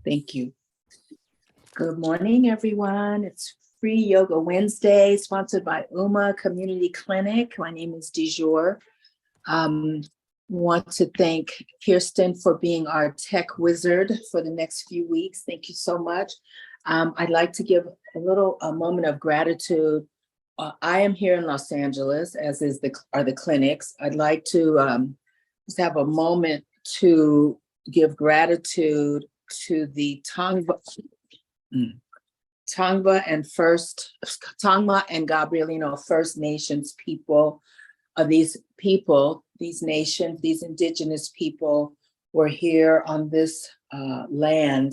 Thank you. Good morning, everyone. It's Free Yoga Wednesday, sponsored by UMA Community Clinic. My name is DeJur. Want to thank Kirsten for being our tech wizard for the next few weeks. Thank you so much. I'd like to give a moment of gratitude. I am here in Los Angeles, as are the clinics. I'd like to just have a moment to give gratitude to the Tongva and Gabrielino First Nations people. These nations, these indigenous people were here on this land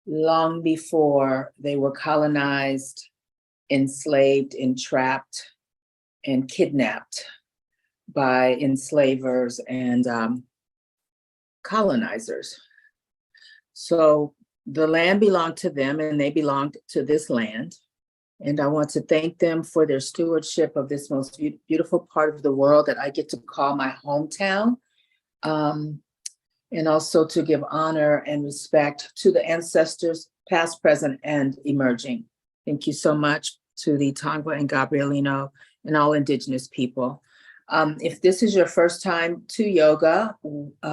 long before they were colonized, enslaved, entrapped, and kidnapped by enslavers and colonizers. So the land belonged to them and they belonged to this land. And I want to thank them for their stewardship of this most beautiful part of the world that I get to call my hometown. And also to give honor and respect to the ancestors, past, present, and emerging. Thank you so much to the Tongva and Gabrielino and all indigenous people. If this is your first time to yoga,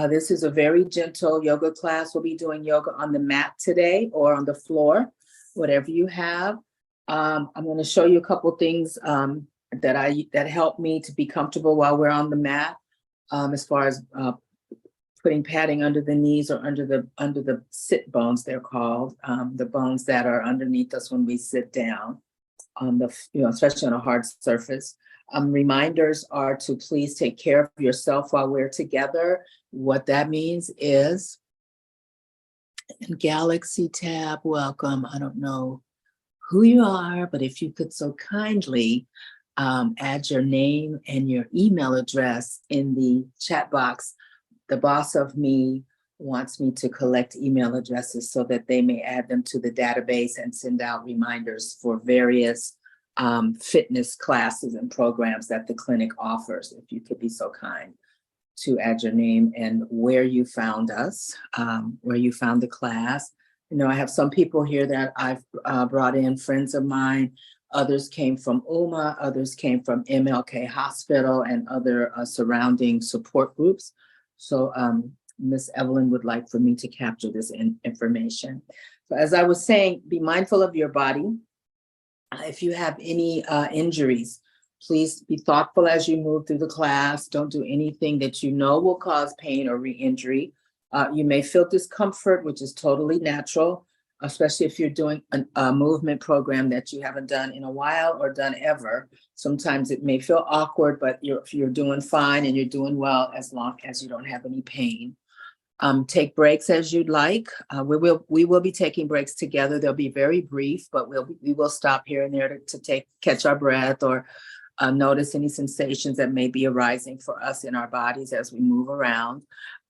this is a very gentle yoga class. We'll be doing yoga on the mat today or on the floor, whatever you have. I'm going to show you a couple things that help me to be comfortable while we're on the mat, as far as putting padding under the knees or under the sit bones, they're called, the bones that are underneath us when we sit down on especially on a hard surface. Reminders are to please take care of yourself while we're together. What that means is, and Galaxy Tab, welcome. I don't know who you are, but if you could so kindly add your name and your email address in the chat box. The boss of me wants me to collect email addresses so that they may add them to the database and send out reminders for various fitness classes and programs that the clinic offers. If you could be so kind to add your name and where you found us, where you found the class. I have some people here that I've brought in, friends of mine. Others came from UMA, others came from MLK Hospital and other surrounding support groups. So Miss Evelyn would like for me to capture this information. So as I was saying, be mindful of your body. If you have any injuries, please be thoughtful as you move through the class. Don't do anything that you know will cause pain or re-injury. You may feel discomfort, which is totally natural, especially if you're doing a movement program that you haven't done in a while or done ever. Sometimes it may feel awkward, but you're doing fine and you're doing well as long as you don't have any pain. Take breaks as you'd like. We will be taking breaks together. They'll be very brief, but we will stop here and there to catch our breath or notice any sensations that may be arising for us in our bodies as we move around.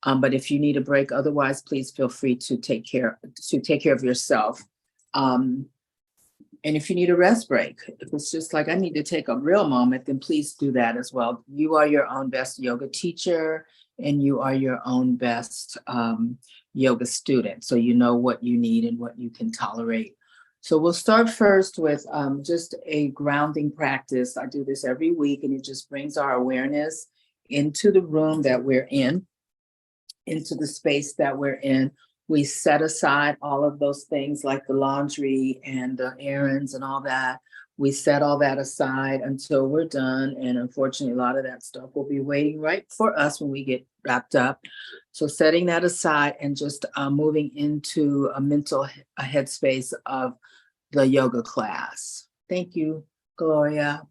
But if you need a break, otherwise, please feel free to take care of yourself. And if you need a rest break, if it's just like I need to take a real moment, then please do that as well. You are your own best yoga teacher, and you are your own best yoga student. So you know what you need and what you can tolerate. So we'll start first with just a grounding practice. I do this every week, and it just brings our awareness into the room that we're in, into the space that we're in. We set aside all of those things like the laundry and the errands and all that. We set all that aside until we're done. And unfortunately, a lot of that stuff will be waiting right for us when we get wrapped up. So setting that aside and just moving into a mental headspace of the yoga class. Thank you, Gloria.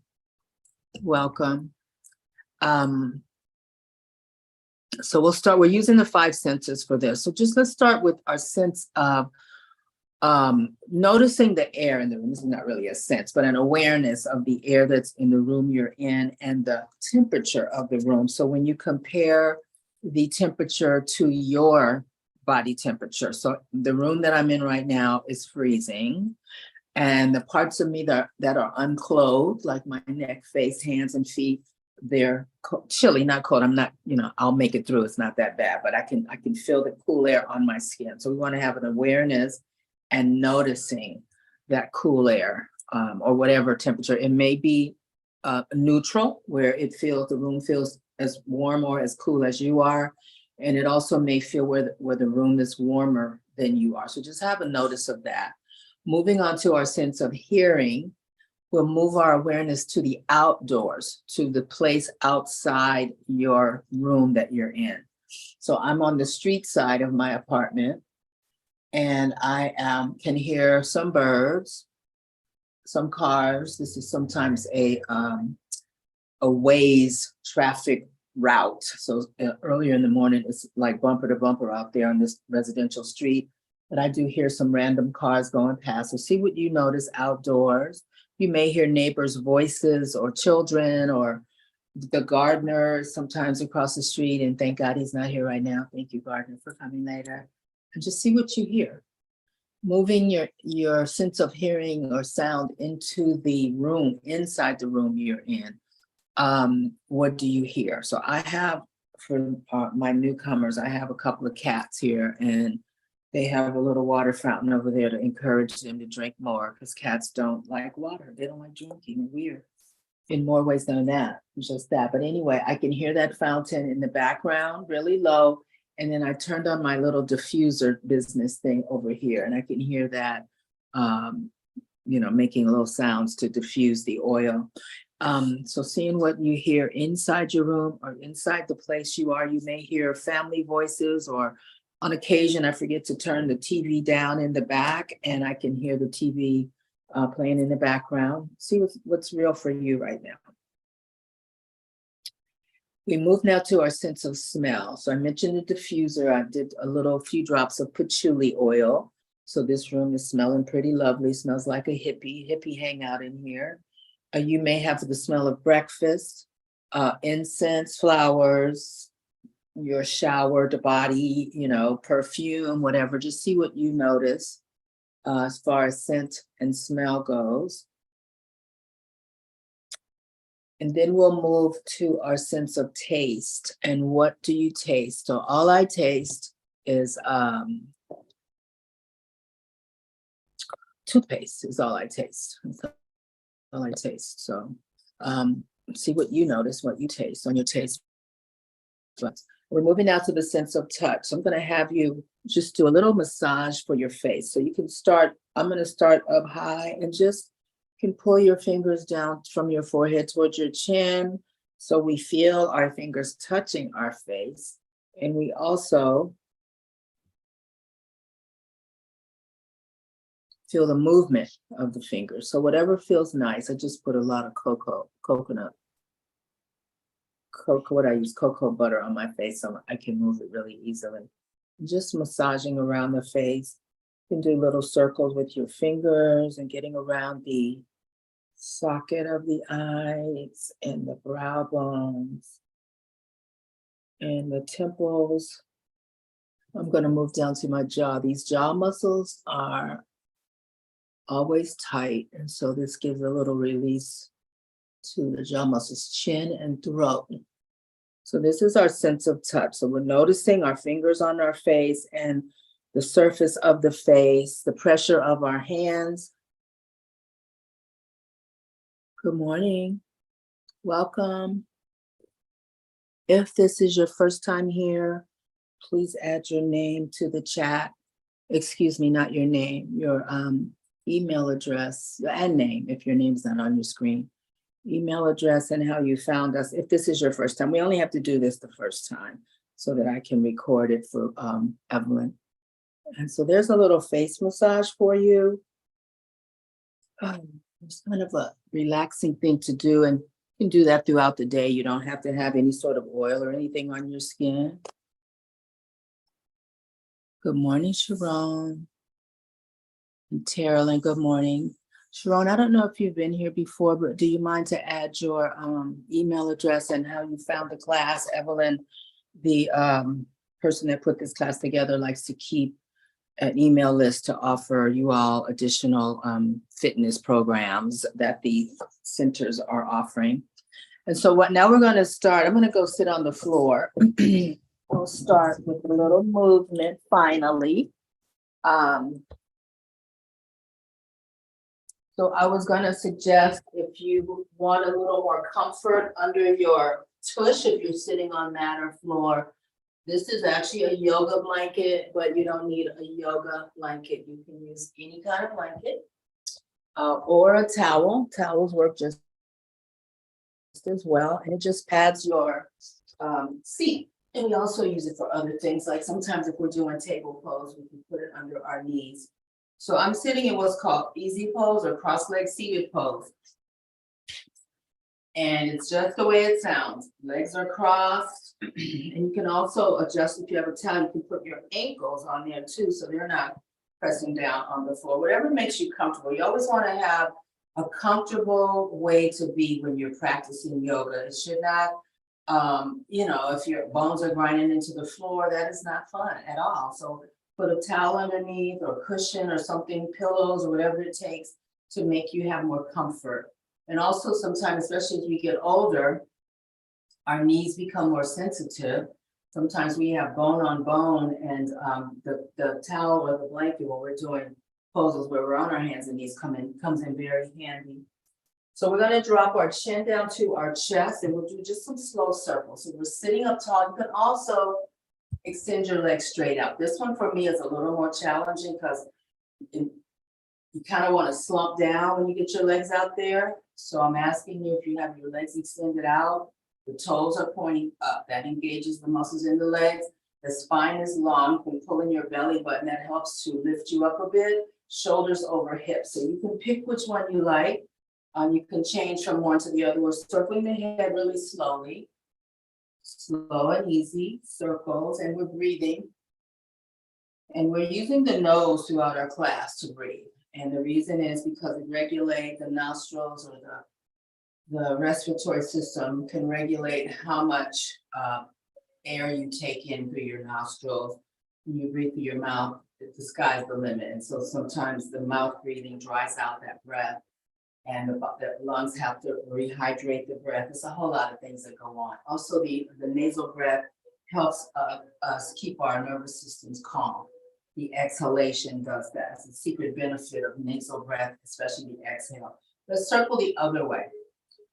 Welcome. So we're using the 5 senses for this. So let's start with our sense of noticing the air in the room. This is not really a sense, but an awareness of the air that's in the room you're in and the temperature of the room. So when you compare the temperature to your body temperature, so the room that I'm in right now is freezing, and the parts of me that are unclothed, like my neck, face, hands, and feet, they're chilly, not cold. I'm not, I'll make it through. It's not that bad, but I can feel the cool air on my skin. So we want to have an awareness and noticing that cool air, or whatever temperature. It may be neutral, where the room feels as warm or as cool as you are. And it also may feel where the room is warmer than you are. So just have a notice of that. Moving on to our sense of hearing, we'll move our awareness to the outdoors, to the place outside your room that you're in. So I'm on the street side of my apartment, and I can hear some birds, some cars. This is sometimes a Waze traffic route. So earlier in the morning, it's like bumper to bumper out there on this residential street. But I do hear some random cars going past. So see what you notice outdoors. You may hear neighbors' voices or children or the gardener sometimes across the street. And thank God he's not here right now. Thank you, gardener, for coming later. And just see what you hear. Moving your sense of hearing or sound into the room, inside the room you're in. What do you hear? So I have, for my newcomers, I have a couple of cats here, and they have a little water fountain over there to encourage them to drink more, because cats don't like water. They don't like drinking. Weird. In more ways than that, just that. But anyway, I can hear that fountain in the background, really low. And then I turned on my little diffuser business thing over here, and I can hear that, making little sounds to diffuse the oil. So seeing what you hear inside your room or inside the place you are, you may hear family voices, or on occasion, I forget to turn the TV down in the back, and I can hear the TV playing in the background. See what's real for you right now. We move now to our sense of smell. So I mentioned the diffuser. I did a few drops of patchouli oil. So this room is smelling pretty lovely. Smells like a hippie hangout in here. You may have the smell of breakfast, incense, flowers, your showered body, perfume, whatever. Just see what you notice as far as scent and smell goes. And then we'll move to our sense of taste. And what do you taste? So all I taste is toothpaste is all I taste. All I taste. So see what you notice, what you taste on your taste. We're moving now to the sense of touch. So I'm going to have you just do a little massage for your face. So you can start, I'm going to start up high, and just can pull your fingers down from your forehead towards your chin. So we feel our fingers touching our face. And we also feel the movement of the fingers. So whatever feels nice. I just put a lot of coconut butter on my face, so I can move it really easily. Just massaging around the face. You can do little circles with your fingers and getting around the socket of the eyes and the brow bones and the temples. I'm going to move down to my jaw. These jaw muscles are always tight, and so this gives a little release to the jaw muscles, chin and throat. So this is our sense of touch. So we're noticing our fingers on our face and the surface of the face, the pressure of our hands. Good morning. Welcome. If this is your first time here, please add your name to the chat. Excuse me, not your name, your email address and name, if your name's not on your screen. Email address and how you found us. If this is your first time, we only have to do this the first time so that I can record it for Evelyn. And so there's a little face massage for you. It's kind of a relaxing thing to do, and you can do that throughout the day. You don't have to have any sort of oil or anything on your skin. Good morning, Sharon. And Terrell, good morning. Sharon, I don't know if you've been here before, but do you mind to add your email address and how you found the class? Evelyn, the person that put this class together, likes to keep an email list to offer you all additional fitness programs that the centers are offering. And so now we're going to start. I'm going to go sit on the floor. We'll start with a little movement finally. So I was going to suggest, if you want a little more comfort under your tush, if you're sitting on mat or floor, this is actually a yoga blanket, but you don't need a yoga blanket. You can use any kind of blanket or a towel. Towels work just as well, and it just pads your seat. And we also use it for other things, like sometimes if we're doing table pose, we can put it under our knees. So I'm sitting in what's called easy pose or cross-leg seated pose. And it's just the way it sounds. Legs are crossed. And you can also adjust, if you have a towel, you can put your ankles on there too, so they're not pressing down on the floor. Whatever makes you comfortable. You always want to have a comfortable way to be when you're practicing yoga. It should not, if your bones are grinding into the floor, that is not fun at all. So put a towel underneath or cushion or something, pillows or whatever it takes to make you have more comfort. And also sometimes, especially as we get older, our knees become more sensitive. Sometimes we have bone on bone, and the towel or the blanket when we're doing poses where we're on our hands and knees comes in very handy. So we're going to drop our chin down to our chest, and we'll do just some slow circles. So we're sitting up tall. You can also extend your legs straight out. This one for me is a little more challenging because you kind of want to slump down when you get your legs out there. So I'm asking you, if you have your legs extended out, the toes are pointing up. That engages the muscles in the legs. The spine is long. You can pull in your belly button. That helps to lift you up a bit. Shoulders over hips. So you can pick which one you like. You can change from one to the other. We're circling the head really slowly. Slow and easy circles, and we're breathing. And we're using the nose throughout our class to breathe. And the reason is because it regulates the nostrils, or the respiratory system can regulate how much air you take in through your nostrils. When you breathe through your mouth, the sky's the limit. And so sometimes the mouth breathing dries out that breath, and the lungs have to rehydrate the breath. There's a whole lot of things that go on. Also, the nasal breath helps us keep our nervous systems calm. The exhalation does that. It's a secret benefit of nasal breath, especially the exhale. Let's circle the other way.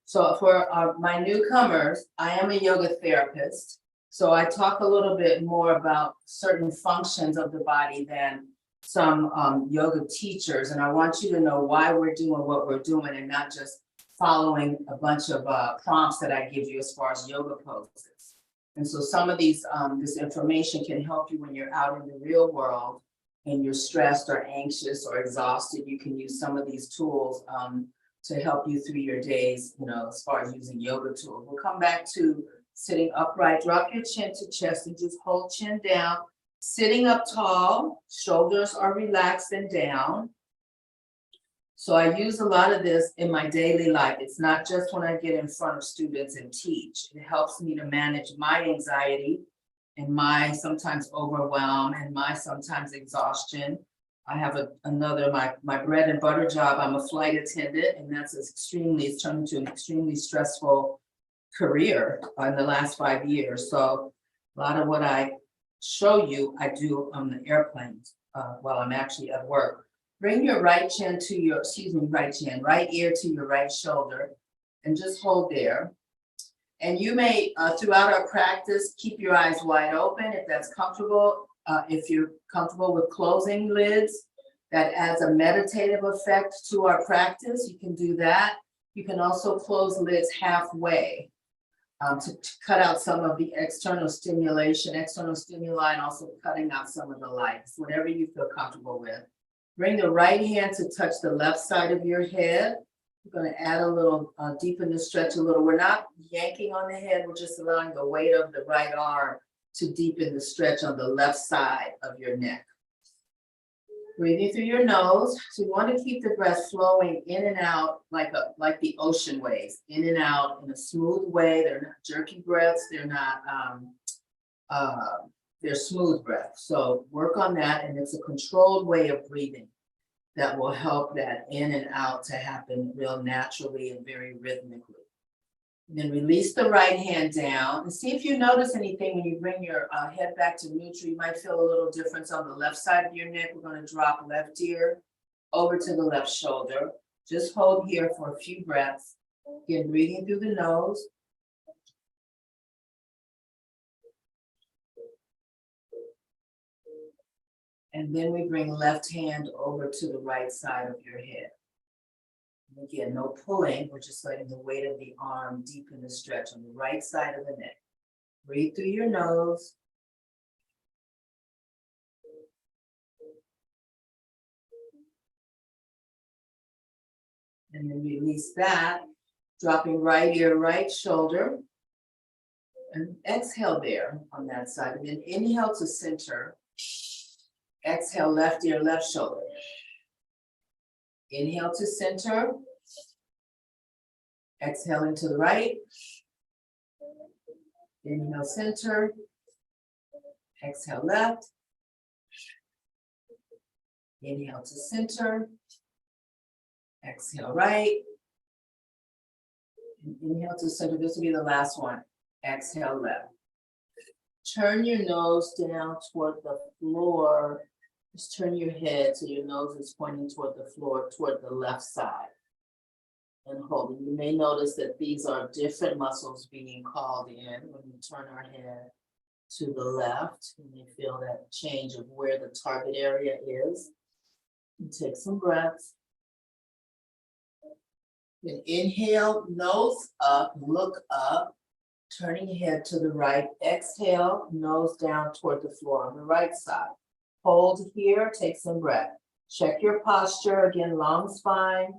So for my newcomers, I am a yoga therapist. So I talk a little bit more about certain functions of the body than some yoga teachers. And I want you to know why we're doing what we're doing, and not just following a bunch of prompts that I give you as far as yoga poses. And so some of these, this information can help you when you're out in the real world and you're stressed or anxious or exhausted. You can use some of these tools to help you through your days, as far as using yoga tools. We'll come back to sitting upright. Drop your chin to chest and just hold chin down. Sitting up tall, shoulders are relaxed and down. So I use a lot of this in my daily life. It's not just when I get in front of students and teach. It helps me to manage my anxiety and my sometimes overwhelm and my sometimes exhaustion. I have my bread and butter job. I'm a flight attendant, and it's turned into an extremely stressful career in the last 5 years. So a lot of what I show you, I do on the airplanes while I'm actually at work. Bring your right ear to your right shoulder, and just hold there. And you may, throughout our practice, keep your eyes wide open if that's comfortable. If you're comfortable with closing lids, that adds a meditative effect to our practice. You can do that. You can also close lids halfway to cut out some of the external stimuli, and also cutting out some of the lights, whatever you feel comfortable with. Bring the right hand to touch the left side of your head. We're going to add a little, deepen the stretch a little. We're not yanking on the head. We're just allowing the weight of the right arm to deepen the stretch on the left side of your neck. Breathing through your nose. So you want to keep the breath flowing in and out like the ocean waves, in and out in a smooth way. They're not jerky breaths. They're not, they're smooth breaths. So work on that, and it's a controlled way of breathing that will help that in and out to happen real naturally and very rhythmically. And then release the right hand down and see if you notice anything when you bring your head back to neutral. You might feel a little difference on the left side of your neck. We're going to drop left ear over to the left shoulder. Just hold here for a few breaths. Again, breathing through the nose. And then we bring left hand over to the right side of your head. And again, no pulling, we're just letting the weight of the arm deepen the stretch on the right side of the neck. Breathe through your nose. And then release that, dropping right ear, right shoulder. And exhale there on that side. And then inhale to center. Exhale, left ear, left shoulder. Inhale to center. Exhaling to the right. Inhale, center. Exhale, left. Inhale to center. Exhale, right. And inhale to center. This will be the last one. Exhale, left. Turn your nose down toward the floor. Just turn your head so your nose is pointing toward the floor, toward the left side. And hold it. You may notice that these are different muscles being called in when we turn our head to the left. You may feel that change of where the target area is. And take some breaths. Then inhale, nose up, look up, turning your head to the right. Exhale, nose down toward the floor on the right side. Hold here, take some breath. Check your posture, again, long spine,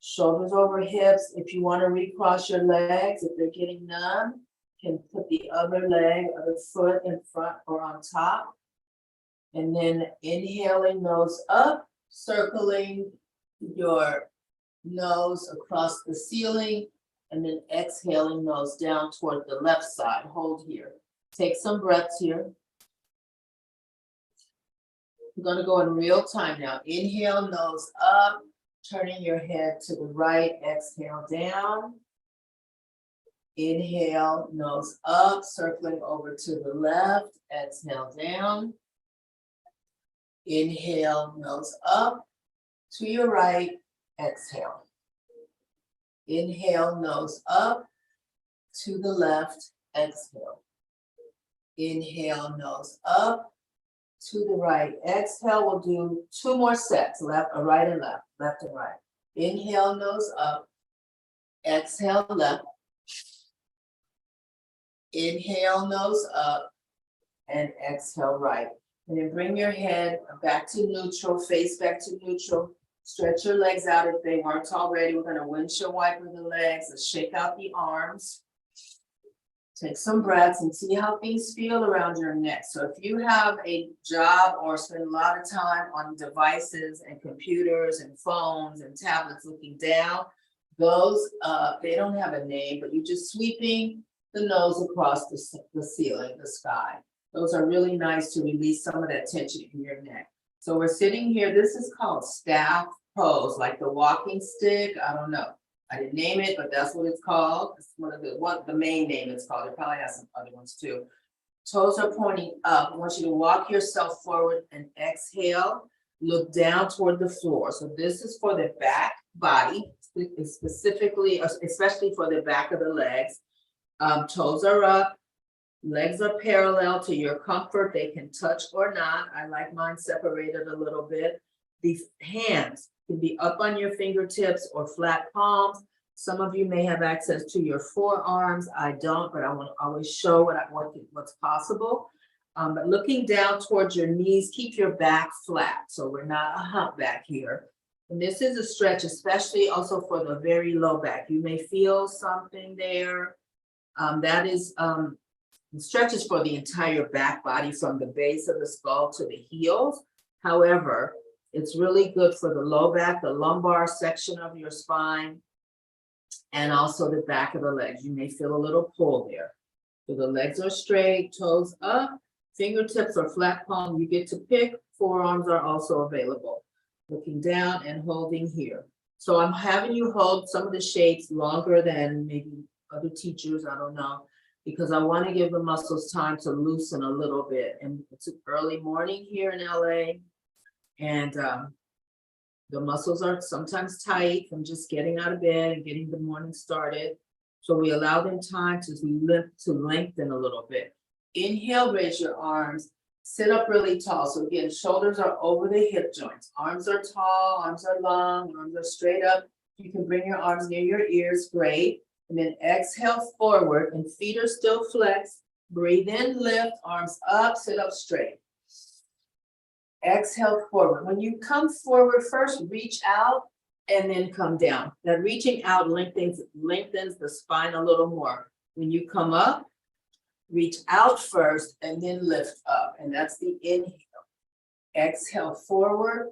shoulders over hips. If you want to recross your legs, if they're getting numb, you can put the other leg, other foot in front or on top. And then inhaling, nose up, circling your nose across the ceiling, and then exhaling, nose down toward the left side. Hold here. Take some breaths here. We're going to go in real time now. Inhale, nose up, turning your head to the right. Exhale, down. Inhale, nose up, circling over to the left. Exhale, down. Inhale, nose up to your right. Exhale. Inhale, nose up to the left. Exhale. Inhale, nose up to the right. Exhale, we'll do 2 more sets, left, right and left, left and right. Inhale, nose up. Exhale, left. Inhale, nose up, and exhale, right. And then bring your head back to neutral, face back to neutral. Stretch your legs out if they weren't already. We're going to windshield wiper the legs. Let's shake out the arms. Take some breaths and see how things feel around your neck. So if you have a job or spend a lot of time on devices and computers and phones and tablets looking down, those, they don't have a name, but you're just sweeping the nose across the ceiling, the sky. Those are really nice to release some of that tension in your neck. So we're sitting here. This is called staff pose, like the walking stick. I don't know. I didn't name it, but that's what it's called. It's one of the main name it's called. It probably has some other ones too. Toes are pointing up. I want you to walk yourself forward and exhale. Look down toward the floor. So this is for the back body, specifically, especially for the back of the legs. Toes are up. Legs are parallel to your comfort. They can touch or not. I like mine separated a little bit. The hands can be up on your fingertips or flat palms. Some of you may have access to your forearms. I don't, but I want to always show what's possible. But looking down towards your knees, keep your back flat. So we're not a humpback here. And this is a stretch, especially also for the very low back. You may feel something there. That is stretches for the entire back body from the base of the skull to the heels. However, it's really good for the low back, the lumbar section of your spine, and also the back of the legs. You may feel a little pull there. So the legs are straight, toes up, fingertips or flat palm, you get to pick. Forearms are also available. Looking down and holding here. So I'm having you hold some of the shapes longer than maybe other teachers, I don't know, because I want to give the muscles time to loosen a little bit. And it's early morning here in LA, and the muscles are sometimes tight from just getting out of bed and getting the morning started. So we allow them time to lengthen a little bit. Inhale, raise your arms, sit up really tall. So again, shoulders are over the hip joints. Arms are tall, arms are long, arms are straight up. You can bring your arms near your ears, great. And then exhale forward and feet are still flexed. Breathe in, lift, arms up, sit up straight. Exhale forward. When you come forward, first reach out and then come down. That reaching out lengthens the spine a little more. When you come up, reach out first and then lift up. And that's the inhale. Exhale forward.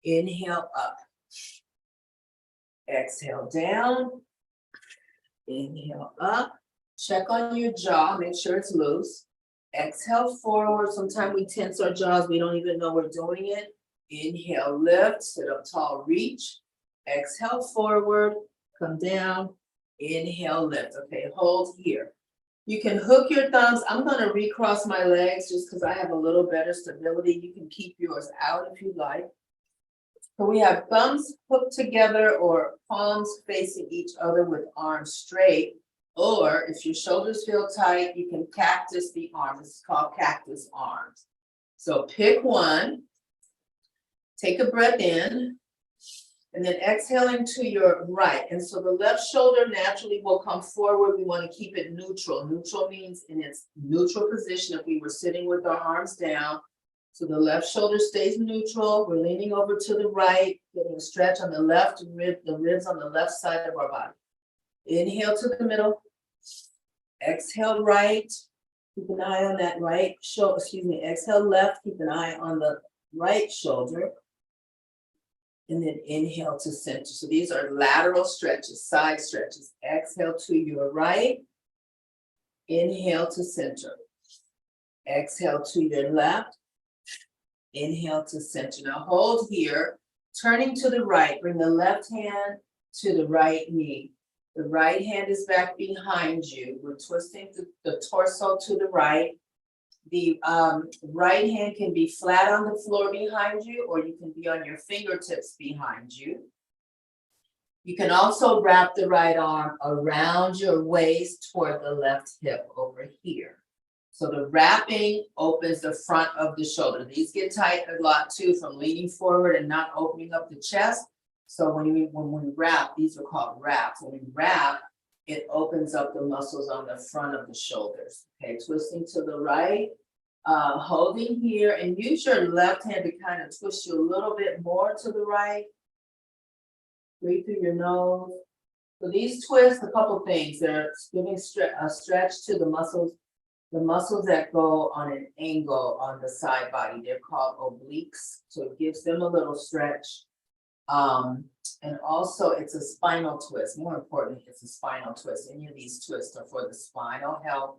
Inhale up. Exhale down. Inhale up. Check on your jaw. Make sure it's loose. Exhale forward. Sometimes we tense our jaws. We don't even know we're doing it. Inhale, lift, sit up tall, reach. Exhale forward, come down. Inhale, lift. Okay, hold here. You can hook your thumbs. I'm going to recross my legs just because I have a little better stability. You can keep yours out if you like. So we have thumbs hooked together or palms facing each other with arms straight. Or if your shoulders feel tight, you can cactus the arm. This is called cactus arms. So pick one, take a breath in, and then exhaling to your right. And so the left shoulder naturally will come forward. We want to keep it neutral. Neutral means in its neutral position if we were sitting with our arms down. So the left shoulder stays neutral. We're leaning over to the right, getting a stretch on the left rib, the ribs on the left side of our body. Inhale to the middle. Exhale right. Keep an eye on that right shoulder. Exhale left. Keep an eye on the right shoulder. And then inhale to center. So these are lateral stretches, side stretches. Exhale to your right. Inhale to center. Exhale to your left. Inhale to center. Now hold here. Turning to the right. Bring the left hand to the right knee. The right hand is back behind you. We're twisting the torso to the right. The right hand can be flat on the floor behind you, or you can be on your fingertips behind you. You can also wrap the right arm around your waist toward the left hip over here. So the wrapping opens the front of the shoulder. These get tight a lot too from leaning forward and not opening up the chest. So when we wrap, these are called wraps. When we wrap, it opens up the muscles on the front of the shoulders. Okay, twisting to the right, holding here, and use your left hand to kind of twist you a little bit more to the right. Breathe through your nose. So these twists, a couple things. They're giving a stretch to the muscles that go on an angle on the side body. They're called obliques. So it gives them a little stretch. And also it's a spinal twist. More importantly, it's a spinal twist. Any of these twists are for the spinal health.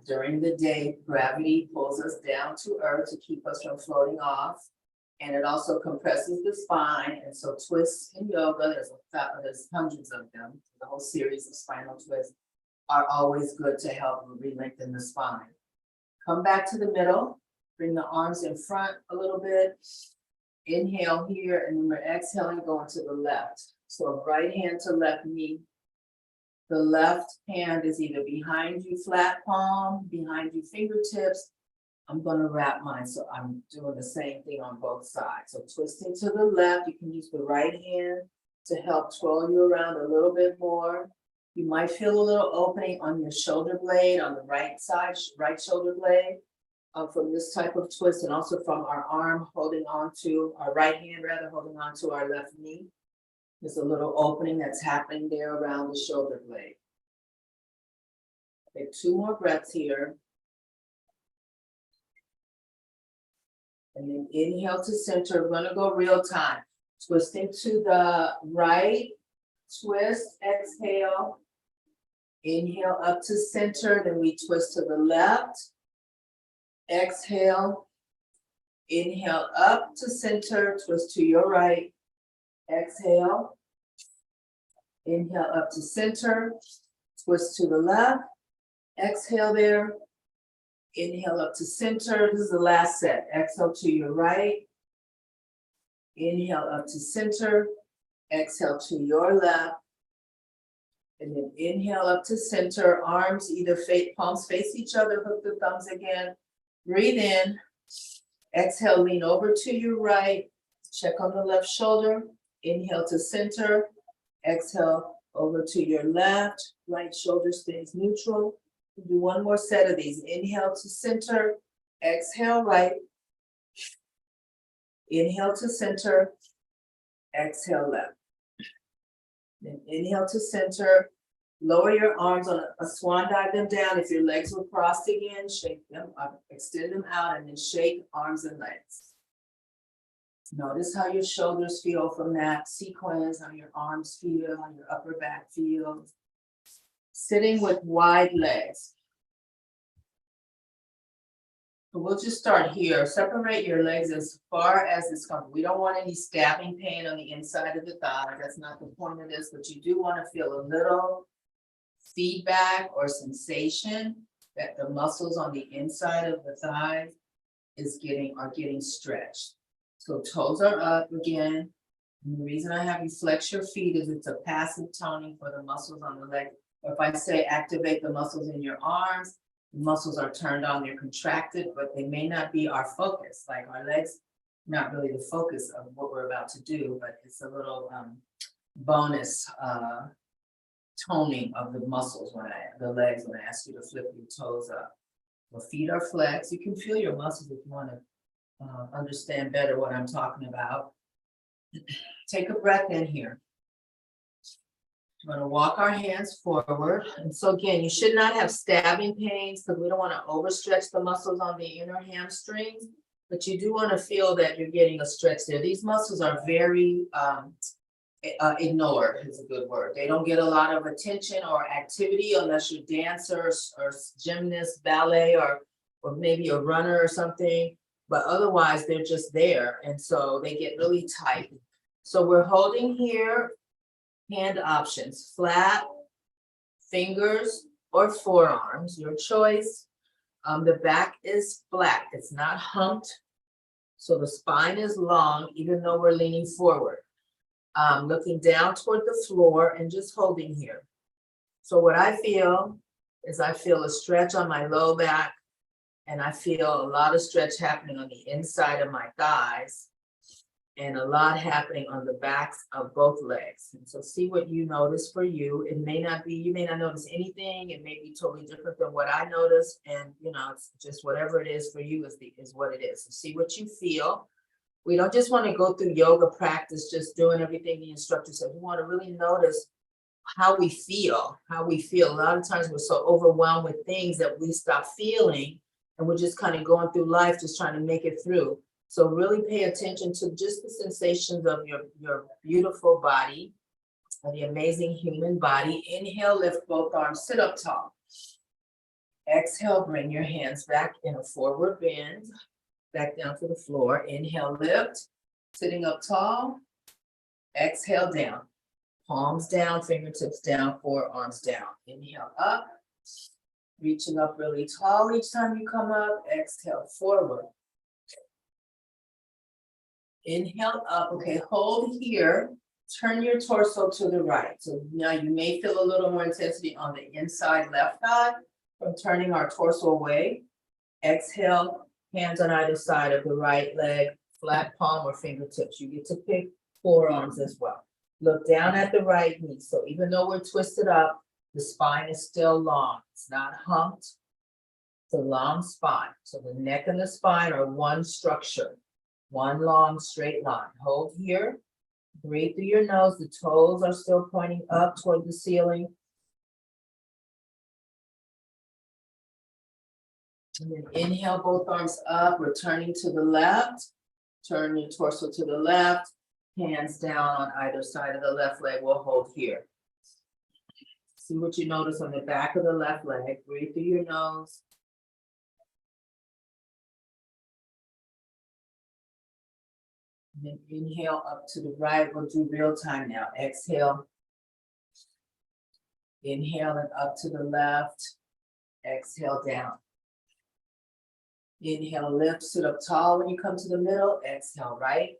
During the day, gravity pulls us down to earth to keep us from floating off. And it also compresses the spine. And so twists in yoga, there's hundreds of them. The whole series of spinal twists are always good to help re-lengthen the spine. Come back to the middle. Bring the arms in front a little bit. Inhale here, and then we're exhaling, going to the left. So right hand to left knee. The left hand is either behind you, flat palm, behind you, fingertips. I'm going to wrap mine, so I'm doing the same thing on both sides. So twisting to the left, you can use the right hand to help twirl you around a little bit more. You might feel a little opening on your shoulder blade, on the right side, right shoulder blade. From this type of twist, and also from our arm holding on to our right hand, holding on to our left knee. There's a little opening that's happening there around the shoulder blade. Take 2 more breaths here. And then inhale to center. We're going to go real time. Twisting to the right, twist, exhale. Inhale up to center, then we twist to the left. Exhale, inhale up to center, twist to your right, exhale, Inhale up to center, twist to the left, exhale there. Inhale up to center, this is the last set. Exhale to your right. Inhale up to center, exhale to your left. And then inhale up to center, arms either palms face each other, hook the thumbs again. Breathe in, exhale, lean over to your right, check on the left shoulder. Inhale to center, exhale over to your left, right shoulder stays neutral. We'll do one more set of these. Inhale to center, exhale right. Inhale to center, exhale left. Then inhale to center, lower your arms on a swan dive them down. If your legs were crossed again, shake them up, extend them out, and then shake arms and legs. Notice how your shoulders feel from that sequence, how your arms feel, how your upper back feels. Sitting with wide legs. So we'll just start here. Separate your legs as far as it's comfortable. We don't want any stabbing pain on the inside of the thigh. That's not the point of this, but you do want to feel a little feedback or sensation that the muscles on the inside of the thigh are getting stretched. So toes are up again. And the reason I have you flex your feet is it's a passive toning for the muscles on the leg. Or if I say activate the muscles in your arms, the muscles are turned on, they're contracted, but they may not be our focus. Like our legs, not really the focus of what we're about to do, but it's a little bonus toning of the muscles the legs when I ask you to flip your toes up. The feet are flexed. You can feel your muscles if you want to understand better what I'm talking about. Take a breath in here. We're going to walk our hands forward. And so again, you should not have stabbing pains because we don't want to overstretch the muscles on the inner hamstrings, but you do want to feel that you're getting a stretch there. These muscles are very ignored is a good word. They don't get a lot of attention or activity unless you're dancers or gymnast, ballet, or maybe a runner or something. But otherwise, they're just there. And so they get really tight. So we're holding here, hand options, flat, fingers, or forearms, your choice. The back is flat, it's not humped. So the spine is long, even though we're leaning forward. Looking down toward the floor and just holding here. So what I feel is I feel a stretch on my low back, and I feel a lot of stretch happening on the inside of my thighs, and a lot happening on the backs of both legs. And so see what you notice for you. It may not be, you may not notice anything. It may be totally different than what I noticed. And it's just whatever it is for you is what it is. So see what you feel. We don't just want to go through yoga practice, just doing everything the instructor said. We want to really notice how we feel. A lot of times we're so overwhelmed with things that we stop feeling, and we're just kind of going through life, just trying to make it through. So really pay attention to just the sensations of your beautiful body, of the amazing human body. Inhale, lift both arms, sit up tall. Exhale, bring your hands back in a forward bend, back down to the floor. Inhale, lift, sitting up tall. Exhale, down. Palms down, fingertips down, forearms down. Inhale, up. Reaching up really tall each time you come up. Exhale, forward. Inhale up, okay, hold here, turn your torso to the right. So now you may feel a little more intensity on the inside left thigh from turning our torso away. Exhale, hands on either side of the right leg, flat palm or fingertips. You get to pick forearms as well. Look down at the right knee. So even though we're twisted up, the spine is still long. It's not humped. It's a long spine. So the neck and the spine are one structure. One long straight line. Hold here. Breathe through your nose. The toes are still pointing up toward the ceiling. And then inhale, both arms up, returning to the left. Turn your torso to the left. Hands down on either side of the left leg. We'll hold here. See what you notice on the back of the left leg. Breathe through your nose. And then inhale up to the right. We'll do real time now. Exhale. Inhale and up to the left. Exhale down. Inhale, lift, sit up tall when you come to the middle. Exhale, right.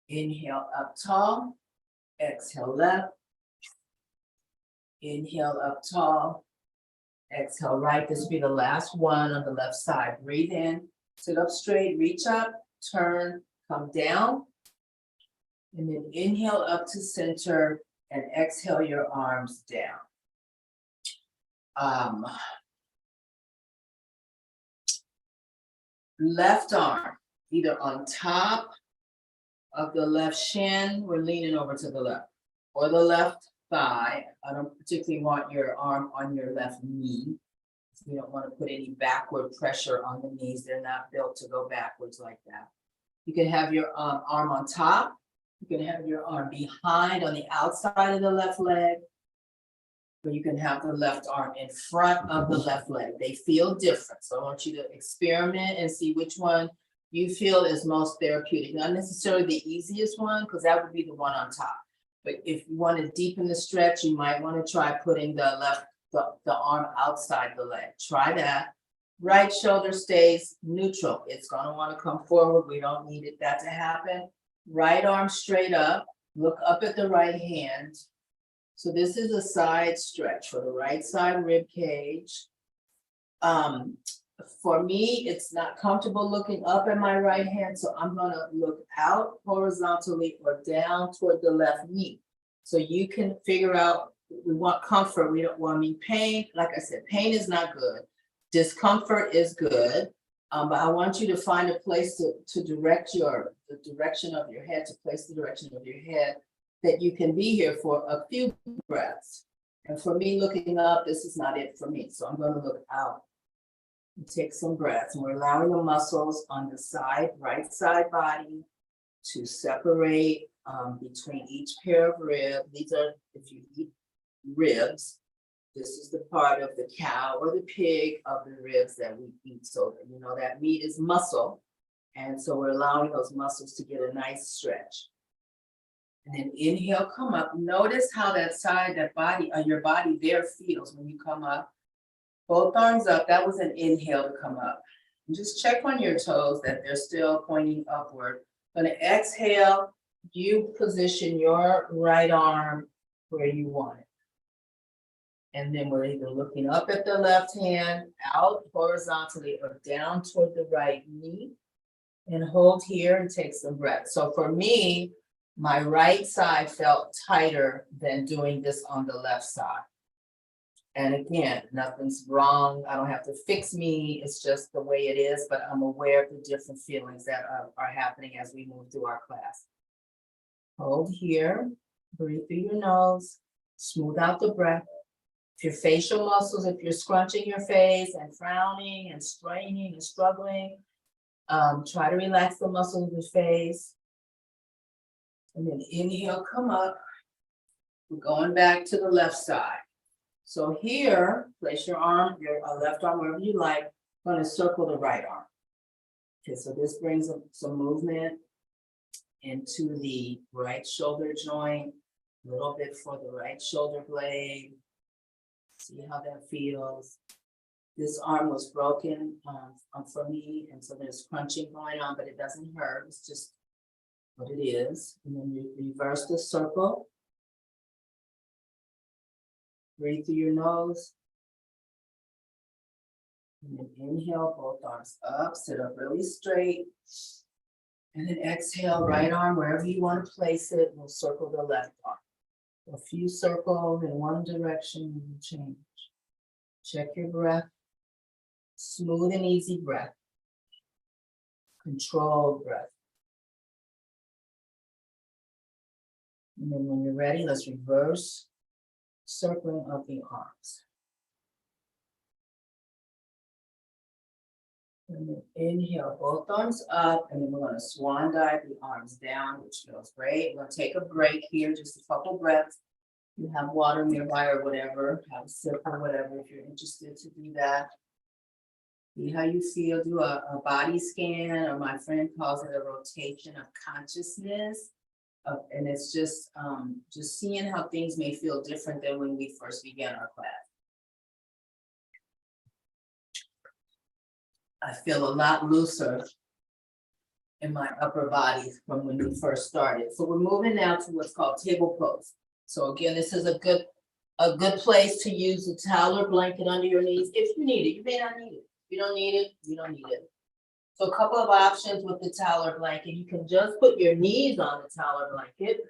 Inhale, up tall. Exhale, left. Inhale, up tall. Exhale, right. This will be the last one on the left side. Breathe in, sit up straight, reach up, turn, come down. And then inhale up to center and exhale your arms down. Left arm, either on top of the left shin, we're leaning over to the left, or the left thigh. I don't particularly want your arm on your left knee. You don't want to put any backward pressure on the knees. They're not built to go backwards like that. You can have your arm on top. You can have your arm behind on the outside of the left leg. Or you can have the left arm in front of the left leg. They feel different. So I want you to experiment and see which one you feel is most therapeutic. Not necessarily the easiest one, because that would be the one on top. But if you want to deepen the stretch, you might want to try putting the arm outside the leg. Try that. Right shoulder stays neutral. It's going to want to come forward. We don't need that to happen. Right arm straight up. Look up at the right hand. So this is a side stretch for the right side rib cage. For me, it's not comfortable looking up at my right hand, so I'm going to look out horizontally or down toward the left knee. So you can figure out, we want comfort, we don't want pain. Like I said, pain is not good. Discomfort is good, but I want you to find a place to direct the direction of your head, to place the direction of your head, that you can be here for a few breaths. And for me, looking up, this is not it for me. So I'm going to look out and take some breaths. And we're allowing the muscles on the side, right side body to separate between each pair of ribs. These are, if you eat ribs, this is the part of the cow or the pig of the ribs that we eat. So, you know, that meat is muscle. And so we're allowing those muscles to get a nice stretch. And then inhale, come up. Notice how that side, that body, your body there feels when you come up. Both arms up. That was an inhale to come up. And just check on your toes that they're still pointing upward. Going to exhale, you position your right arm where you want it. And then we're either looking up at the left hand, out horizontally, or down toward the right knee. And hold here and take some breath. So for me, my right side felt tighter than doing this on the left side. And again, nothing's wrong. I don't have to fix me. It's just the way it is, but I'm aware of the different feelings that are happening as we move through our class. Hold here, breathe through your nose, smooth out the breath. If your facial muscles, if you're scrunching your face and frowning and straining and struggling, try to relax the muscles of your face. And then inhale, come up. We're going back to the left side. So here, place your arm, your left arm wherever you like. I'm going to circle the right arm. Okay, so this brings some movement into the right shoulder joint, a little bit for the right shoulder blade. See how that feels. This arm was broken for me, and so there's crunching going on, but it doesn't hurt. It's just what it is. And then you reverse the circle. Breathe through your nose. And then inhale, both arms up, sit up really straight. And then exhale, right arm wherever you want to place it. We'll circle the left arm. A few circles in one direction and change. Check your breath. Smooth and easy breath. Controlled breath. And then when you're ready, let's reverse circling of the arms. And then inhale, both arms up, and then we're going to swan dive the arms down, which feels great. We're going to take a break here, just a couple breaths. You have water nearby or whatever, have a sip or whatever if you're interested to do that. See how you feel. Do a body scan, or my friend calls it a rotation of consciousness. And it's just seeing how things may feel different than when we first began our class. I feel a lot looser in my upper body from when we first started. So we're moving now to what's called table pose. So again, this is a good place to use a towel or blanket under your knees if you need it. You may not need it. If you don't need it, you don't need it. So a couple of options with the towel or blanket. You can just put your knees on the towel or blanket,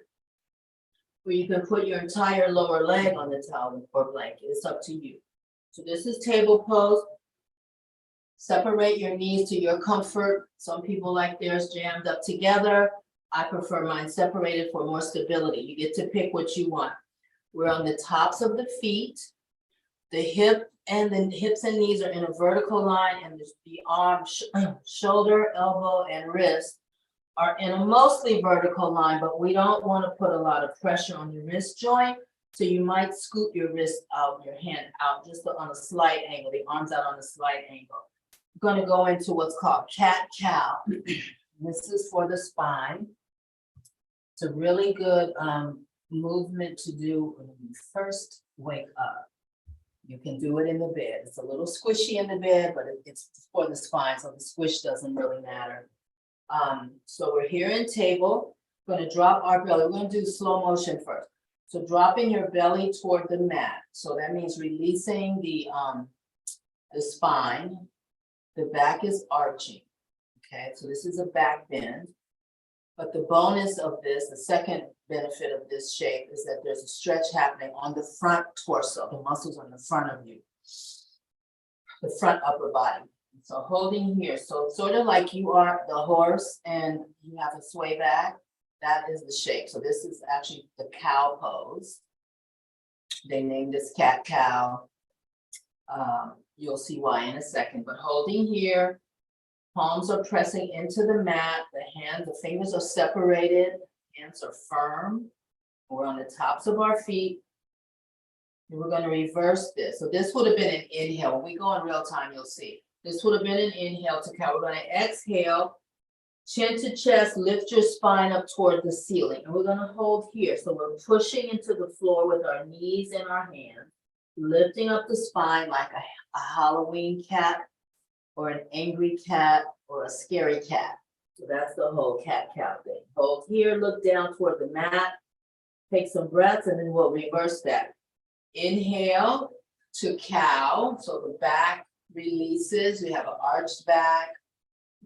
or you can put your entire lower leg on the towel or blanket. It's up to you. So this is table pose. Separate your knees to your comfort. Some people like theirs jammed up together. I prefer mine separated for more stability. You get to pick what you want. We're on the tops of the feet. The hips and knees are in a vertical line, and the arm, shoulder, elbow, and wrist are in a mostly vertical line, but we don't want to put a lot of pressure on your wrist joint. So you might scoot your wrist out, your hand out, just on a slight angle, the arms out on a slight angle. We're going to go into what's called cat-cow. This is for the spine. It's a really good movement to do when you first wake up. You can do it in the bed. It's a little squishy in the bed, but it's for the spine, so the squish doesn't really matter. So we're here in table. We're going to drop our belly. We're going to do slow motion first. So dropping your belly toward the mat. So that means releasing the spine. The back is arching. Okay, so this is a back bend. But the bonus of this, the second benefit of this shape, is that there's a stretch happening on the front torso, the muscles on the front of you, the front upper body. So holding here, so sort of like you are the horse and you have to sway back, that is the shape. So this is actually the cow pose. They named this cat-cow. You'll see why in a second, but holding here, palms are pressing into the mat, the fingers are separated, hands are firm. We're on the tops of our feet. And we're going to reverse this. So this would have been an inhale. When we go in real time, you'll see. This would have been an inhale to cow. We're going to exhale, chin to chest, lift your spine up toward the ceiling. And we're going to hold here. So we're pushing into the floor with our knees and our hands, lifting up the spine like a Halloween cat, or an angry cat, or a scary cat. So that's the whole cat-cow thing. Hold here, look down toward the mat, take some breaths, and then we'll reverse that. Inhale to cow, so the back releases. We have an arched back,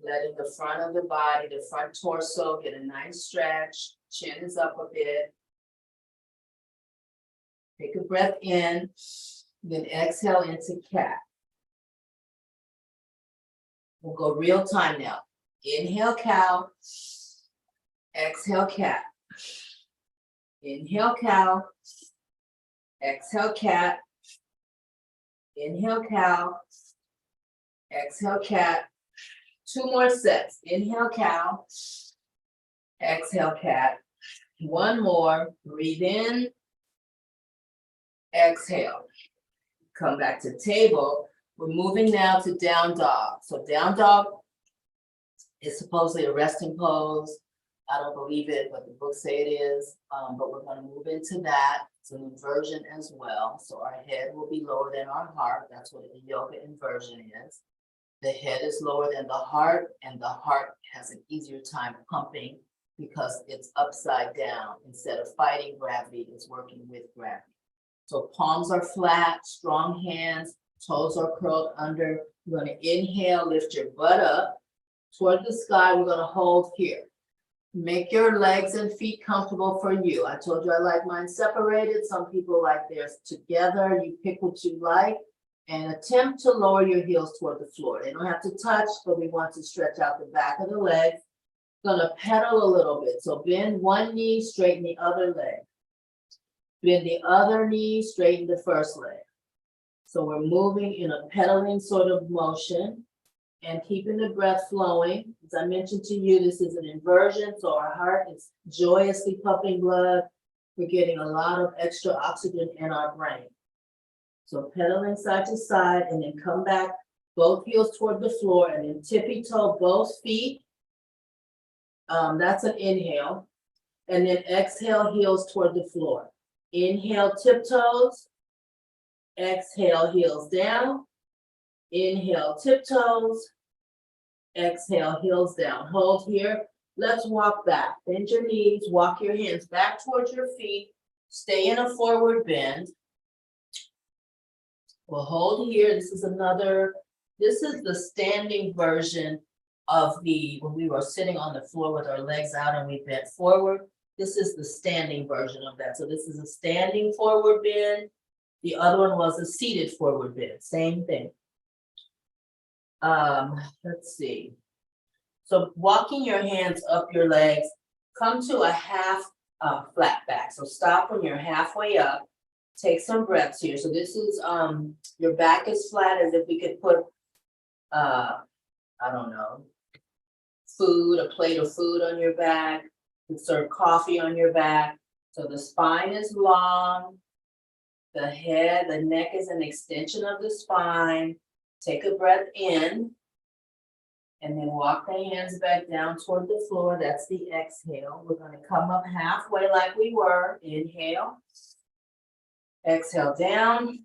letting the front of the body, the front torso get a nice stretch. Chin is up a bit. Take a breath in, then exhale into cat. We'll go real time now. Inhale, cow. Exhale, cat. Inhale, cow. Exhale, cat. Inhale, cow. Exhale, cat. 2 more sets. Inhale, cow. Exhale, cat. 1 more. Breathe in. Exhale. Come back to table. We're moving now to down dog. So down dog is supposedly a resting pose. I don't believe it, but the books say it is. But we're going to move into that. It's an inversion as well. So our head will be lower than our heart. That's what a yoga inversion is. The head is lower than the heart, and the heart has an easier time pumping because it's upside down. Instead of fighting gravity, it's working with gravity. So palms are flat, strong hands, toes are curled under. You're going to inhale, lift your butt up toward the sky. We're going to hold here. Make your legs and feet comfortable for you. I told you I like mine separated. Some people like theirs together. You pick what you like and attempt to lower your heels toward the floor. They don't have to touch, but we want to stretch out the back of the legs. Gonna pedal a little bit. So bend one knee, straighten the other leg. Bend the other knee, straighten the first leg. So we're moving in a pedaling sort of motion and keeping the breath flowing. As I mentioned to you, this is an inversion, so our heart is joyously pumping blood. We're getting a lot of extra oxygen in our brain. So pedaling side to side, and then come back, both heels toward the floor, and then tippy toe both feet. That's an inhale. And then exhale, heels toward the floor. Inhale, tiptoes. Exhale, heels down. Inhale, tiptoes. Exhale, heels down. Hold here. Let's walk back. Bend your knees, walk your hands back towards your feet. Stay in a forward bend. We'll hold here. This is the standing version of when we were sitting on the floor with our legs out and we bent forward. This is the standing version of that. So this is a standing forward bend. The other one was a seated forward bend, same thing. Let's see. So walking your hands up your legs, come to a half flat back. So stop when you're halfway up. Take some breaths here. So this is, your back is flat as if we could put, I don't know, a plate of food on your back. You could serve coffee on your back. So the spine is long. The head, the neck is an extension of the spine. Take a breath in. And then walk the hands back down toward the floor. That's the exhale. We're going to come up halfway like we were. Inhale. Exhale down.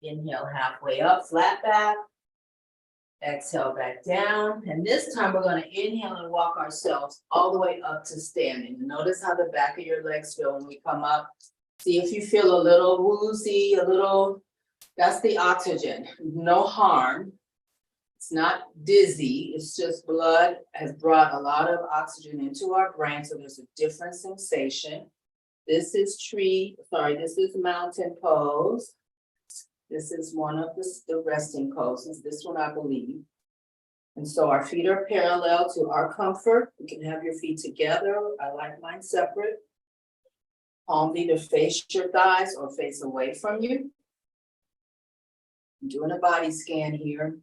Inhale halfway up, flat back. Exhale back down. And this time we're going to inhale and walk ourselves all the way up to standing. Notice how the back of your legs feel when we come up. See if you feel a little woozy, that's the oxygen. No harm. It's not dizzy, it's just blood has brought a lot of oxygen into our brain, so there's a different sensation. This is mountain pose. This is one of the resting poses, this one I believe. And so our feet are parallel to our comfort. You can have your feet together. I like mine separate. Palms either face your thighs or face away from you. I'm doing a body scan here.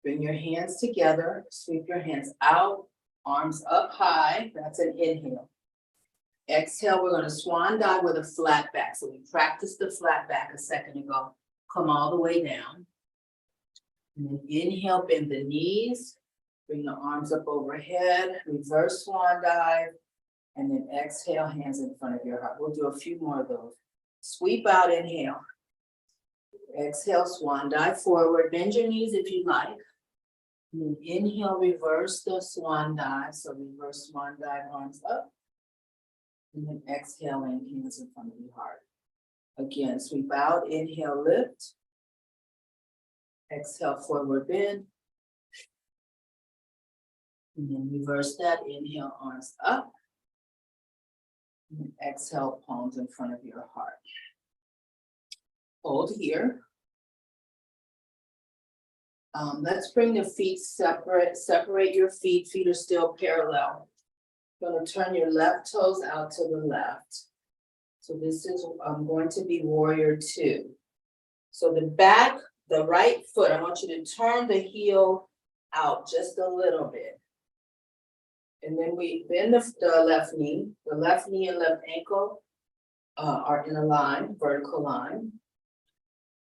Bring your hands together, sweep your hands out, arms up high, that's an inhale. Exhale, we're gonna swan dive with a flat back. So we practiced the flat back a second ago. Come all the way down. And then inhale, bend the knees, bring the arms up overhead, reverse swan dive, and then exhale, hands in front of your heart. We'll do a few more of those. Sweep out, inhale. Exhale, swan dive forward, bend your knees if you like. And then inhale, reverse the swan dive. So reverse swan dive, arms up. And then exhale, and hands in front of your heart. Again, sweep out, inhale, lift. Exhale, forward bend. And then reverse that, inhale, arms up. And then exhale, palms in front of your heart. Hold here. Let's bring the feet separate your feet. Feet are still parallel. You're going to turn your left toes out to the left. So this is going to be warrior 2. So the right foot, I want you to turn the heel out just a little bit. And then we bend the left knee. The left knee and left ankle are in a line, vertical line.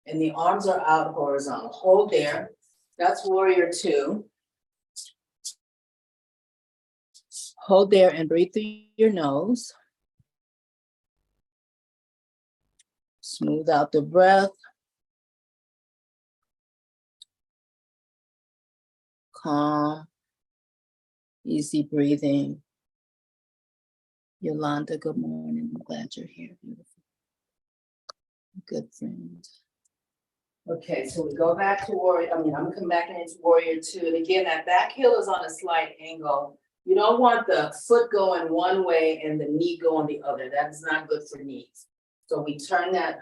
And the arms are out horizontal. Hold there. That's warrior 2. Hold there and breathe through your nose. Smooth out the breath. Calm, easy breathing. Yolanda, good morning. I'm glad you're here. Beautiful. Good friend. Okay, so we go back to I'm coming back into warrior 2. And again, that back heel is on a slight angle. You don't want the foot going one way and the knee going the other. That is not good for knees. So we turn that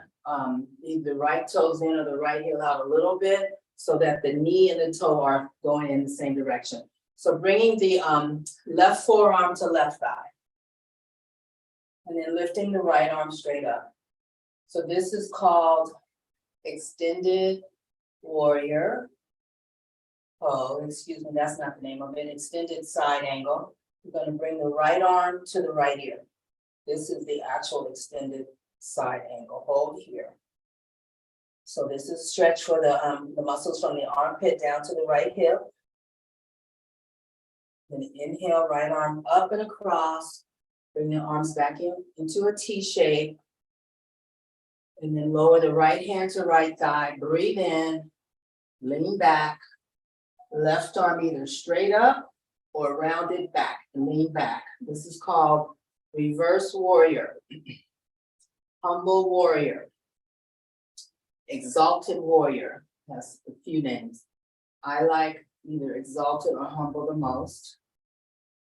either the right toes in or the right heel out a little bit so that the knee and the toe are going in the same direction. So bringing the left forearm to left thigh. And then lifting the right arm straight up. So this is called extended warrior. Oh, excuse me, that's not the name of it. Extended side angle. We're going to bring the right arm to the right ear. This is the actual extended side angle. Hold here. So this is stretch for the muscles from the armpit down to the right hip. Then inhale, right arm up and across. Bring the arms back into a T shape. And then lower the right hand to right thigh. Breathe in, lean back. Left arm either straight up or rounded back and lean back. This is called reverse warrior, humble warrior, exalted warrior. Has a few names. I like either exalted or humble the most.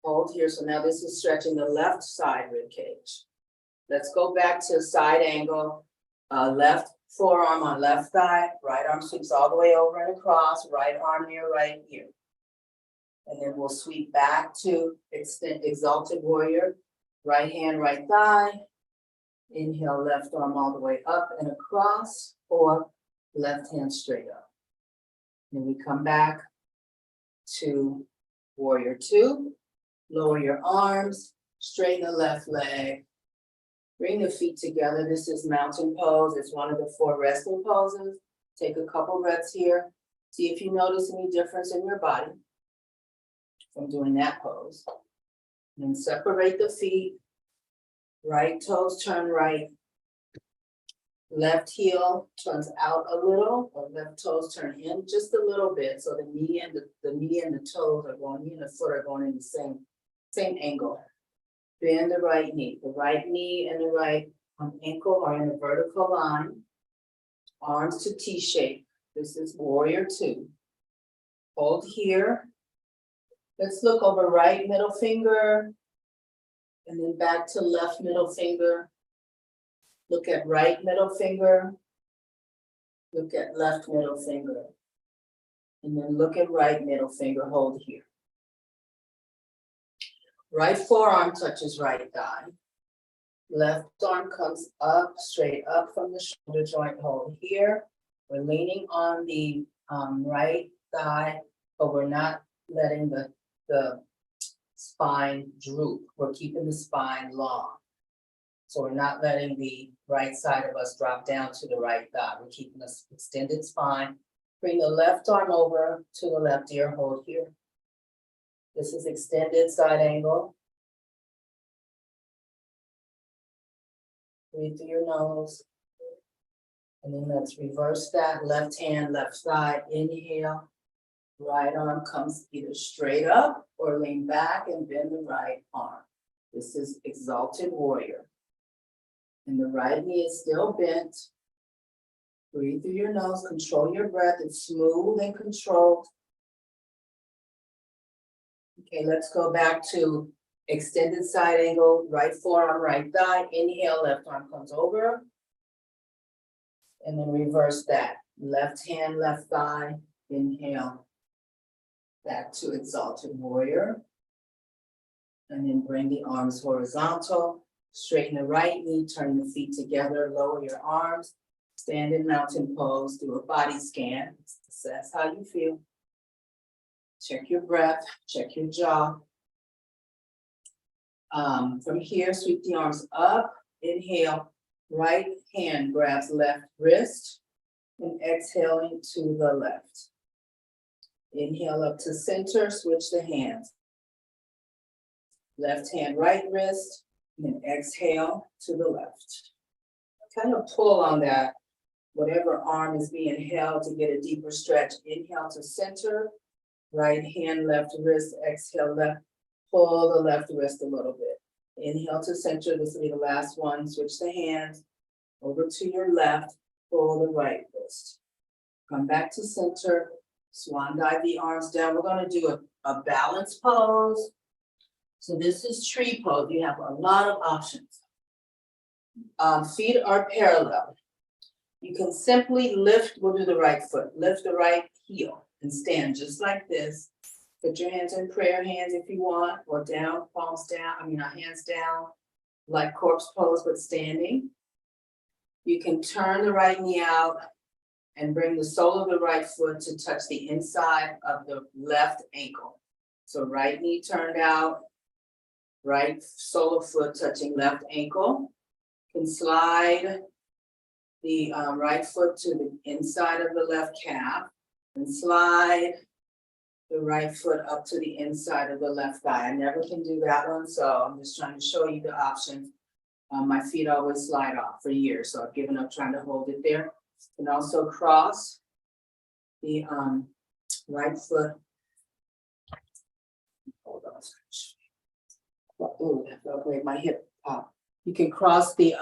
Hold here. So now this is stretching the left side rib cage. Let's go back to side angle. Left forearm on left thigh, right arm sweeps all the way over and across, right arm near right ear. And then we'll sweep back to extend exalted warrior, right hand, right thigh. Inhale, left arm all the way up and across, or left hand straight up. Then we come back to warrior two. Lower your arms, straighten the left leg. Bring the feet together. This is mountain pose. It's one of the 4 resting poses. Take a couple breaths here. See if you notice any difference in your body from doing that pose. And then separate the feet. Right toes turn right. Left heel turns out a little, or left toes turn in just a little bit. So the knee and the toes are going, knee and the foot are going in the same angle. Bend the right knee. The right knee and the right ankle are in a vertical line. Arms to T shape. This is warrior two. Hold here. Let's look over right middle finger and then back to left middle finger. Look at right middle finger. Look at left middle finger. And then look at right middle finger. Hold here. Right forearm touches right thigh. Left arm comes up, straight up from the shoulder joint. Hold here. We're leaning on the right thigh, but we're not letting the spine droop. We're keeping the spine long. So we're not letting the right side of us drop down to the right thigh. We're keeping this extended spine. Bring the left arm over to the left ear. Hold here. This is extended side angle. Breathe through your nose. And then let's reverse that. Left hand, left thigh. Inhale. Right arm comes either straight up or lean back and bend the right arm. This is exalted warrior. And the right knee is still bent. Breathe through your nose. Control your breath. It's smooth and controlled. Okay, let's go back to extended side angle, right forearm, right thigh. Inhale, left arm comes over. And then reverse that. Left hand, left thigh. Inhale. Back to exalted warrior. And then bring the arms horizontal. Straighten the right knee, turn the feet together, lower your arms. Stand in mountain pose, do a body scan. Assess how you feel. Check your breath, check your jaw. From here, sweep the arms up. Inhale, right hand grabs left wrist and exhaling to the left. Inhale up to center, switch the hands. Left hand, right wrist, and then exhale to the left. Kind of pull on that, whatever arm is being held to get a deeper stretch. Inhale to center. Right hand, left wrist, exhale, left, pull the left wrist a little bit. Inhale to center, this will be the last one. Switch the hands over to your left, pull the right wrist. Come back to center, swan dive the arms down. We're gonna do a balance pose. So this is tree pose. You have a lot of options. Feet are parallel. You can simply lift, we'll do the right foot, lift the right heel. And stand just like this. Put your hands in prayer hands if you want, or down, palms down, hands down, like corpse pose, but standing. You can turn the right knee out and bring the sole of the right foot to touch the inside of the left ankle. So right knee turned out, right sole of foot touching left ankle. You can slide the right foot to the inside of the left calf. And slide the right foot up to the inside of the left thigh. I never can do that one, so I'm just trying to show you the options. My feet always slide off for years, so I've given up trying to hold it there. And also cross the right foot. Hold on. Oh, that felt great. My hip pop. You can cross the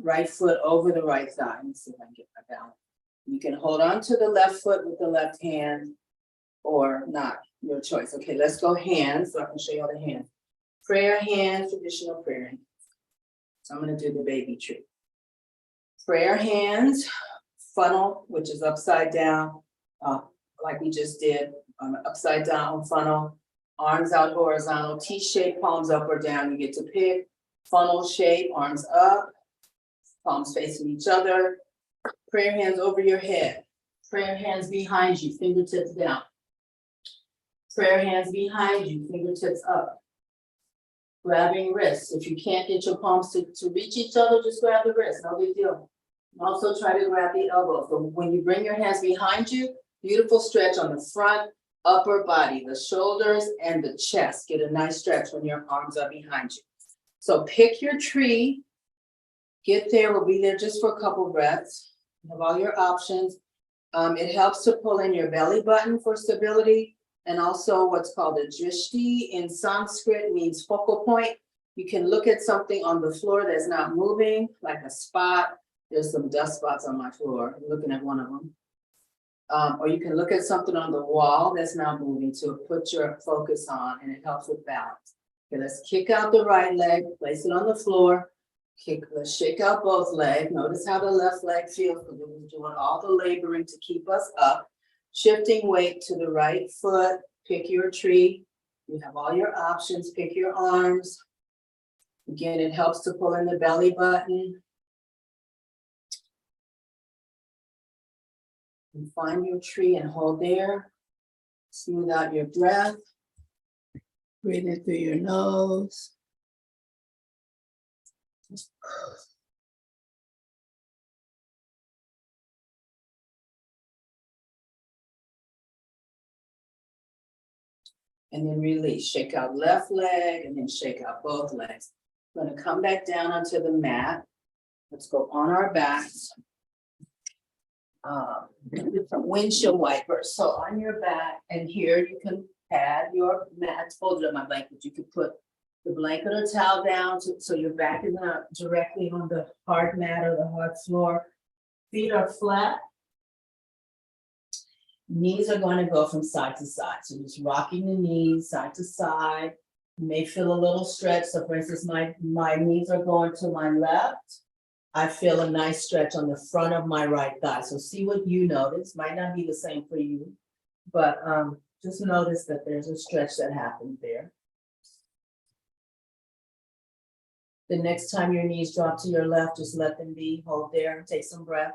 right foot over the right thigh. Let me see if I can get my balance. You can hold on to the left foot with the left hand or not, your choice. Okay, let's go hands so I can show you all the hands. Prayer hands, traditional prayer hands. So I'm gonna do the baby tree. Prayer hands, funnel, which is upside down, like we just did, upside down funnel, arms out horizontal, T-shape, palms up or down, you get to pick. Funnel shape, arms up, palms facing each other. Prayer hands over your head. Prayer hands behind you, fingertips down. Prayer hands behind you, fingertips up. Grabbing wrists. If you can't get your palms to reach each other, just grab the wrist, no big deal. Also try to grab the elbow. So when you bring your hands behind you, beautiful stretch on the front, upper body, the shoulders and the chest. Get a nice stretch when your arms are behind you. So pick your tree, get there, we'll be there just for a couple breaths. You have all your options. It helps to pull in your belly button for stability. And also what's called a drishti in Sanskrit means focal point. You can look at something on the floor that's not moving, like a spot. There's some dust spots on my floor. I'm looking at one of them. Or you can look at something on the wall that's not moving to put your focus on, and it helps with balance. Okay, let's kick out the right leg, place it on the floor. Let's shake out both legs. Notice how the left leg feels, because we're doing all the laboring to keep us up. Shifting weight to the right foot, pick your tree. You have all your options, pick your arms. Again, it helps to pull in the belly button. And find your tree and hold there. Smooth out your breath. Breathe in through your nose. And then release, shake out left leg and then shake out both legs. I'm gonna come back down onto the mat. Let's go on our backs. Different windshield wipers. So on your back and here you can pad your mat, folded up my blanket. You could put the blanket or towel down so your back is not directly on the hard mat or the hard floor. Feet are flat. Knees are going to go from side to side. So just rocking the knees side to side. You may feel a little stretch. So for instance, my knees are going to my left. I feel a nice stretch on the front of my right thigh. So see what you notice. Might not be the same for you, but just notice that there's a stretch that happens there. The next time your knees drop to your left, just let them be. Hold there, take some breath.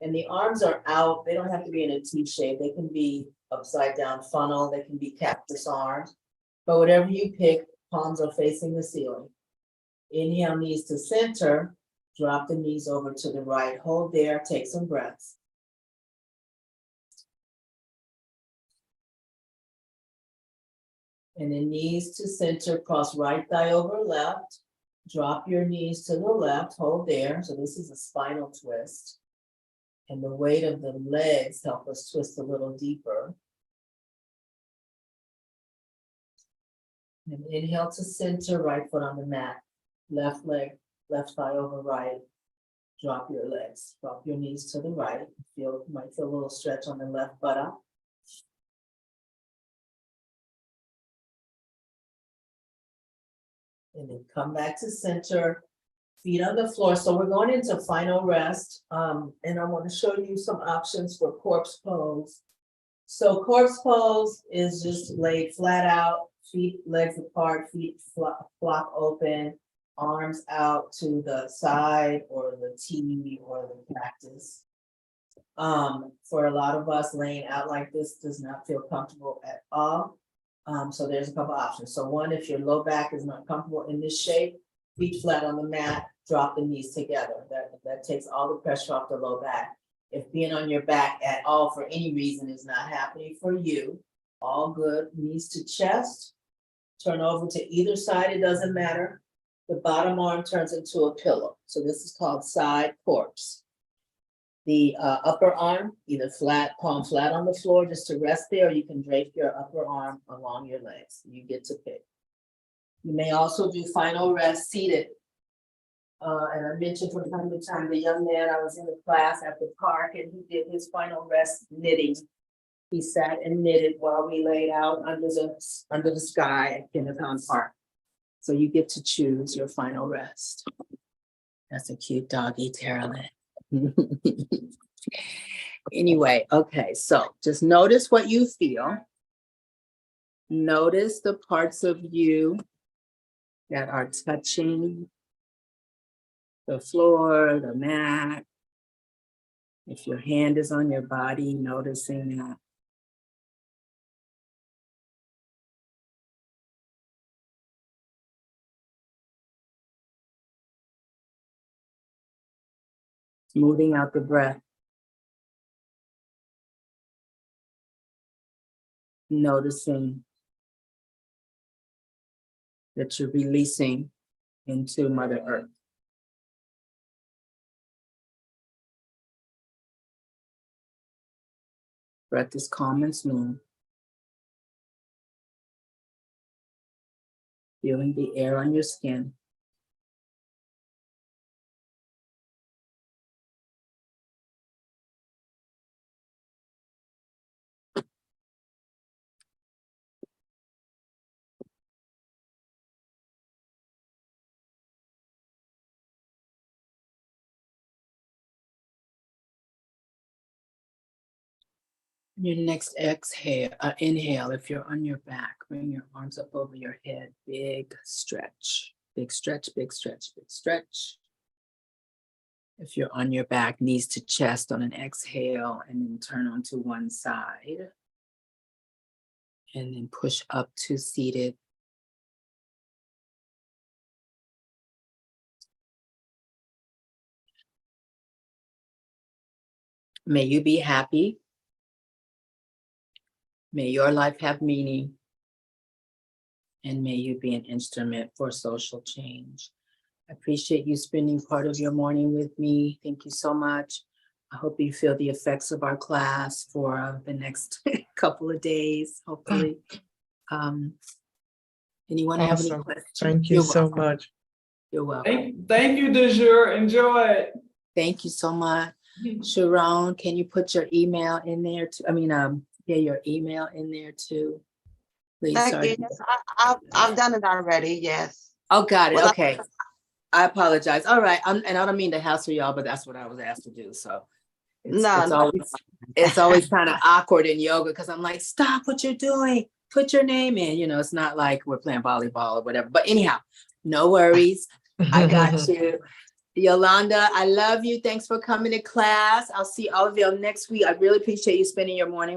And the arms are out. They don't have to be in a T shape. They can be upside down funnel. They can be cactus arms. But whatever you pick, palms are facing the ceiling. Inhale, knees to center. Drop the knees over to the right. Hold there, take some breaths. And then knees to center, cross right thigh over left. Drop your knees to the left, hold there. So this is a spinal twist. And the weight of the legs help us twist a little deeper. And inhale to center, right foot on the mat. Left leg, left thigh over right. Drop your legs, drop your knees to the right. Might feel a little stretch on the left buttock. And then come back to center, feet on the floor. So we're going into final rest. And I want to show you some options for corpse pose. So corpse pose is just laid flat out, feet, legs apart, feet flop open, arms out to the side or the T or the cactus. For a lot of us, laying out like this does not feel comfortable at all. So there's a couple options. So one, if your low back is not comfortable in this shape, feet flat on the mat, drop the knees together. That takes all the pressure off the low back. If being on your back at all for any reason is not happening for you, All good. Knees to chest. Turn over to either side, it doesn't matter. The bottom arm turns into a pillow. So this is called side corpse. The upper arm, either flat, palm flat on the floor just to rest there, or you can drape your upper arm along your legs. You get to pick. You may also do final rest seated. And I mentioned from time to time, the young man, I was in the class at the park and he did his final rest knitting. He sat and knitted while we laid out under the sky at Kennethon Park. So you get to choose your final rest. That's a cute doggy, Tara. Anyway, okay, so just notice what you feel. Notice the parts of you that are touching the floor, the mat. If your hand is on your body, noticing that. Smoothing out the breath. Noticing that you're releasing into Mother Earth. Breath is calm and smooth. Feeling the air on your skin. Your next inhale, if you're on your back, bring your arms up over your head. Big stretch, big stretch, big stretch, big stretch. If you're on your back, knees to chest on an exhale, and then turn onto one side. And then push up to seated. May you be happy. May your life have meaning, and may you be an instrument for social change. I appreciate you spending part of your morning with me. Thank you so much. I hope you feel the effects of our class for the next couple of days, hopefully. Anyone have any questions? Thank you so much. You're welcome. Thank you, DeJur. Enjoy it. Thank you so much. Sharon, can you put your email in there too? Your email in there too, please. Sorry. Yes, I've done it already. Yes. Oh, got it. Well, Okay. I apologize. All right. And I don't mean to hassle y'all, but that's what I was asked to do. So it's always kind of awkward in yoga because I'm like, stop what you're doing. Put your name in. You know, it's not like we're playing volleyball or whatever. But anyhow, no worries. I got you. Yolanda, I love you. Thanks for coming to class. I'll see all of you next week. I really appreciate you spending your morning